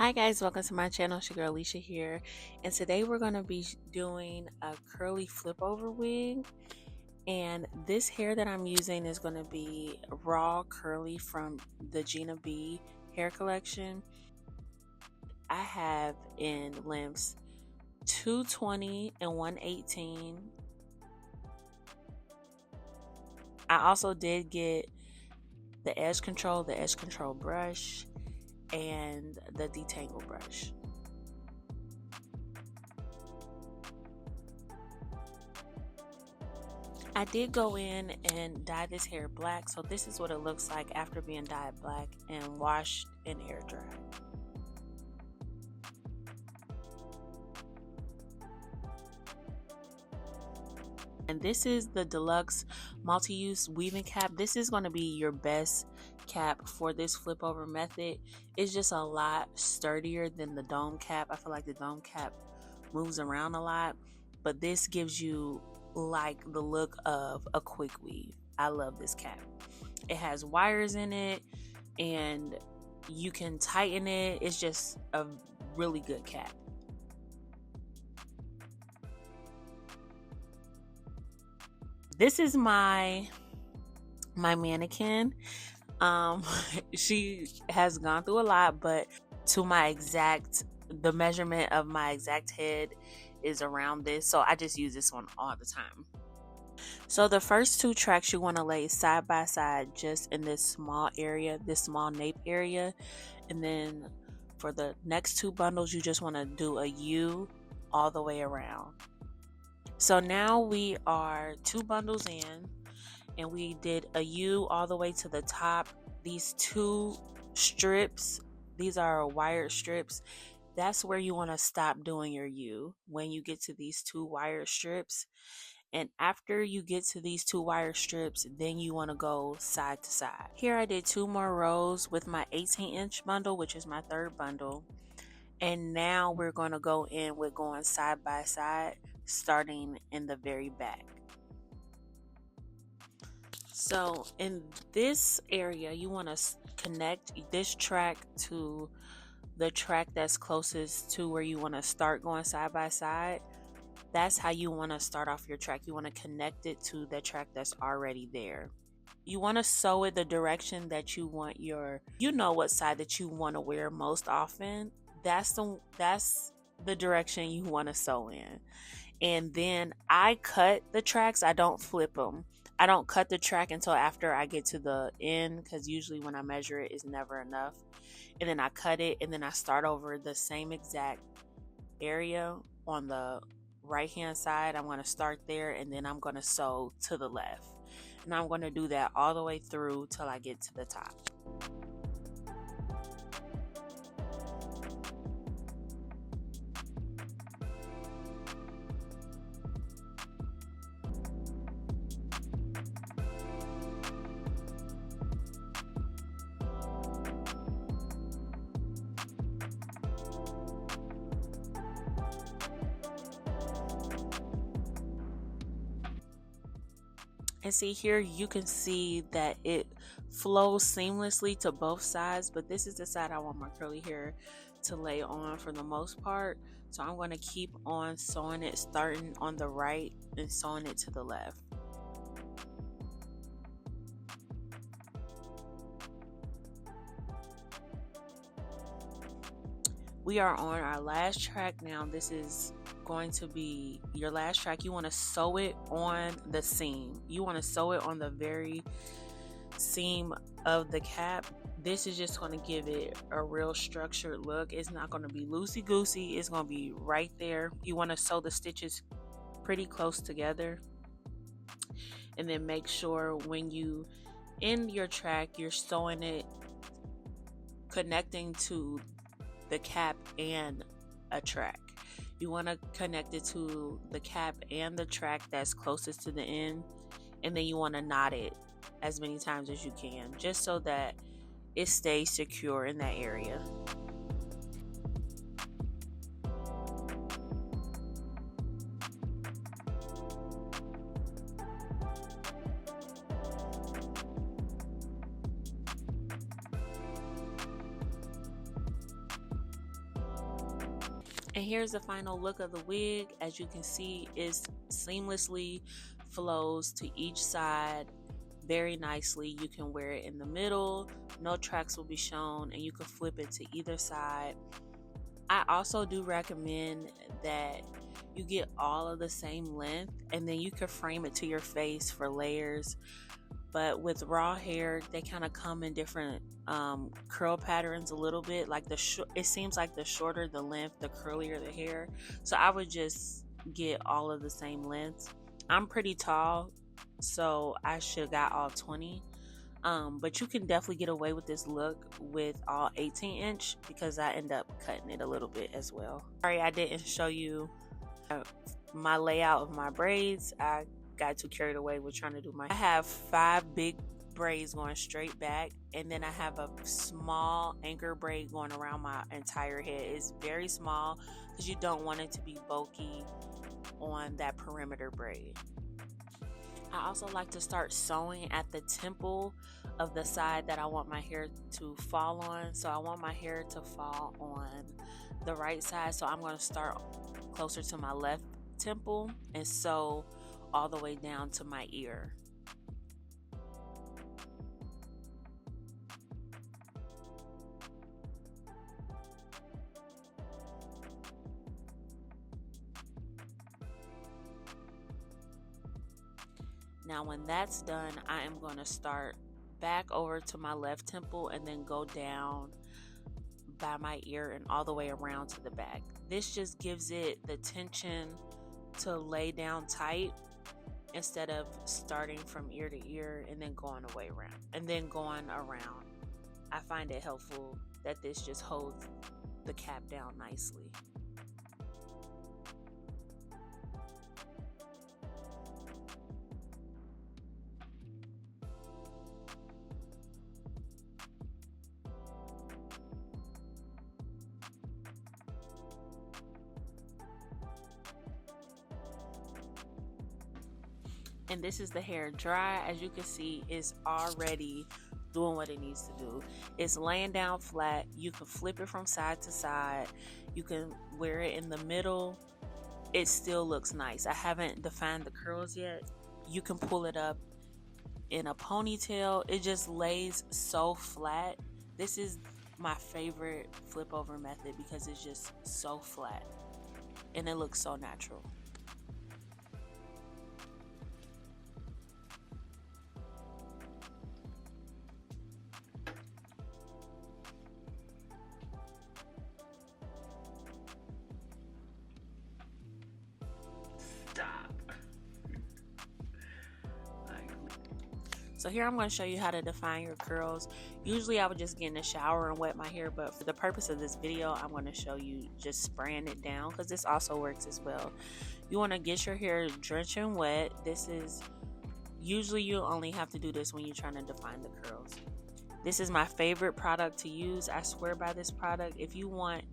Hi guys, welcome to my channel. It's your girl Alicia here, and today we're going to be doing a curly flip over wig. And this hair that I'm using is going to be raw curly from the Gina B hair collection. I have in lengths 220 and 118. I also did get the edge control brush, and the detangle brush. I did go in and dye this hair black, so this is what it looks like after being dyed black and washed and air dried. And this is the deluxe multi-use weaving cap. This is going to be your best cap for this flip over method. It's just a lot sturdier than the dome cap. I feel like the dome cap moves around a lot, but this gives you like the look of a quick weave. I love this cap. It has wires in it and you can tighten it. It's just a really good cap. This is my mannequin. She has gone through a lot, but to the measurement of my exact head is around this, so I just use this one all the time. So the first two tracks you want to lay side by side just in this small area, this small nape area, and then for the next two bundles you just want to do a U all the way around. So now we are two bundles in and we did a U all the way to the top. These two strips, these are wired strips. That's where you want to stop doing your U, when you get to these two wire strips. And after you get to these two wire strips, then you want to go side to side. Here I did two more rows with my 18-inch bundle, which is my third bundle. And now we're going to go in with going side by side, starting in the very back. So in this area, you want to connect this track to the track that's closest to where you want to start going side by side. That's how you want to start off your track. You want to connect it to the track that's already there. You want to sew it the direction that you want what side that you want to wear most often. That's the direction you want to sew in. And then I cut the tracks. I don't flip them. I don't cut the track until after I get to the end, because usually when I measure it, it's never enough. And then I cut it, and then I start over the same exact area on the right hand side. I'm going to start there, and then I'm going to sew to the left. And I'm going to do that all the way through till I get to the top. And see here, you can see that it flows seamlessly to both sides, but this is the side I want my curly hair to lay on for the most part. So I'm going to keep on sewing it, starting on the right and sewing it to the left. We are on our last track now. This is going to be your last track. You want to sew it on the seam. You want to sew it on the very seam of the cap. This is just going to give it a real structured look. It's not going to be loosey-goosey. It's going to be right there. You want to sew the stitches pretty close together. And then make sure when you end your track, you're sewing it connecting to the cap and a track. You want to connect it to the cap and the track that's closest to the end, and then you want to knot it as many times as you can, just so that it stays secure in that area. And here's the final look of the wig. As you can see, it seamlessly flows to each side very nicely. You can wear it in the middle, no tracks will be shown, and you can flip it to either side. I also do recommend that you get all of the same length, and then you can frame it to your face for layers. But with raw hair, they kind of come in different curl patterns a little bit. Like it seems like the shorter the length, the curlier the hair. So I would just get all of the same length. I'm pretty tall, so I should have got all 20. But you can definitely get away with this look with all 18-inch because I end up cutting it a little bit as well. Sorry, I didn't show you my layout of my braids. I got too carried away with trying to do I have 5 big braids going straight back, and then I have a small anchor braid going around my entire head. It's very small because you don't want it to be bulky on that perimeter braid. I also like to start sewing at the temple of the side that I want my hair to fall on. So I want my hair to fall on the right side, so I'm going to start closer to my left temple and sew all the way down to my ear. Now when that's done, I am going to start back over to my left temple and then go down by my ear and all the way around to the back. This just gives it the tension to lay down tight instead of starting from ear to ear and then going away around and then going around. I find it helpful that this just holds the cap down nicely. And this is the hair dry. As you can see, it's already doing what it needs to do. It's laying down flat. You can flip it from side to side. You can wear it in the middle. It still looks nice. I haven't defined the curls yet. You can pull it up in a ponytail. It just lays so flat. This is my favorite flip over method because it's just so flat and it looks so natural. So here I'm going to show you how to define your curls. Usually I would just get in the shower and wet my hair, but for the purpose of this video, I'm going to show you just spraying it down because this also works as well. You want to get your hair drenching wet. This is usually you only have to do this when you're trying to define the curls. This is my favorite product to use. I swear by this product. If you want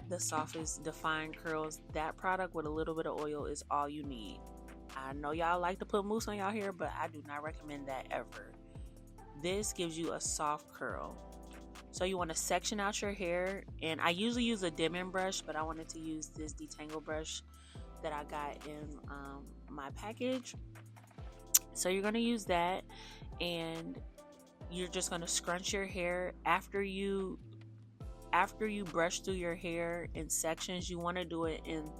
the softest defined curls, that product with a little bit of oil is all you need. I know y'all like to put mousse on y'all hair, but I do not recommend that ever. This gives you a soft curl. So you want to section out your hair, and I usually use a Denman brush, but I wanted to use this detangle brush that I got in my package. So you're going to use that, and you're just going to scrunch your hair. After you brush through your hair in sections, you want to do it in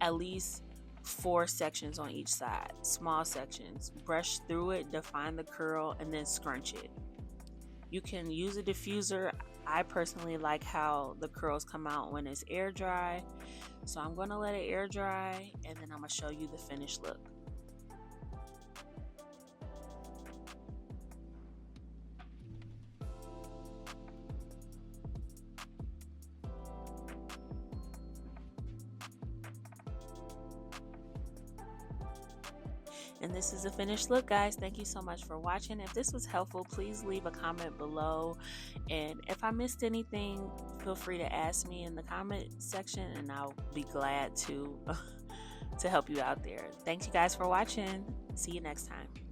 at least 4 sections on each side, small sections. Brush through it, define the curl, and then scrunch it. You can use a diffuser. I personally like how the curls come out when it's air dry, so I'm going to let it air dry, and then I'm going to show you the finished look. And this is the finished look, guys. Thank you so much for watching. If this was helpful, please leave a comment below. And if I missed anything, feel free to ask me in the comment section, and I'll be glad to help you out there. Thanks you guys for watching. See you next time.